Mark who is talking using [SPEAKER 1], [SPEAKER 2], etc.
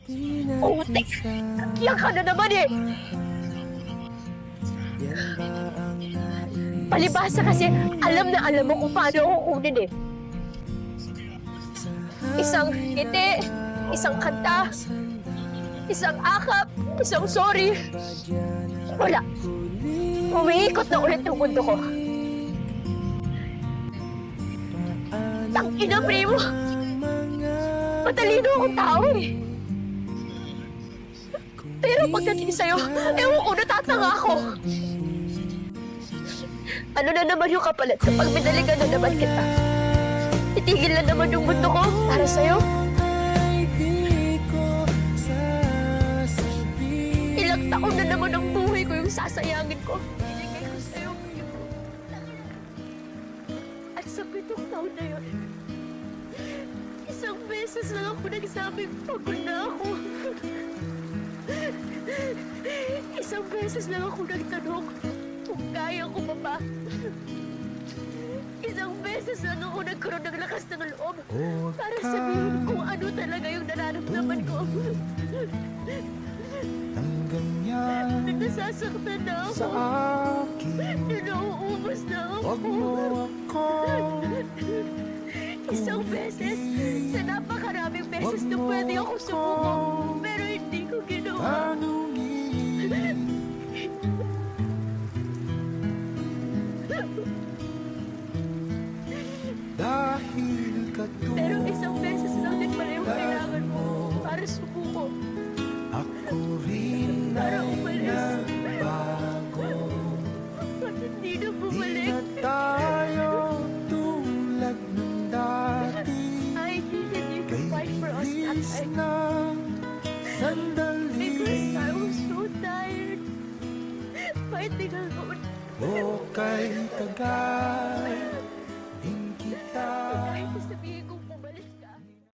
[SPEAKER 1] Putik! Nagyan ka na naman eh! Palibhasa kasi alam na alam mo kung paano ako kunin eh. Isang ngiti, isang kanta, isang akap, isang sorry. Wala. Umiikot na ulit yung mundo ko. Tangina, primo! Matalino akong tao eh. Pero pagdating sa'yo, ewan ko, natatanga ako. Ano na naman yung kapalit kapag binalikan na naman kita? Itigil na naman yung mundo ko para sa'yo. Ilang taon na naman ang buhay ko yung sasayangin ko. Binigay ko sa'yo. At sa 7 taon na yun, isang beses lang ako nagsabing pagod na ako. Isang beses lang ako nagtanong kung kaya ko pa ba. Isang beses lang ako nagkaroon ng lakas ng loob para sabihin kung ano talaga yung nararamdaman ko. Nasasaktan na ako. Nauubos na ako. Isang beses sa napakaraming beses na pwede ako sumuko, pero hindi ko ginawa. Pero isang beses lang din pala yung kailangan mo para sumuko. Para umalis. Ba't hindi na bumalik? I needed you to fight for us that time. Because I was so tired fighting alone.
[SPEAKER 2] O kay tagal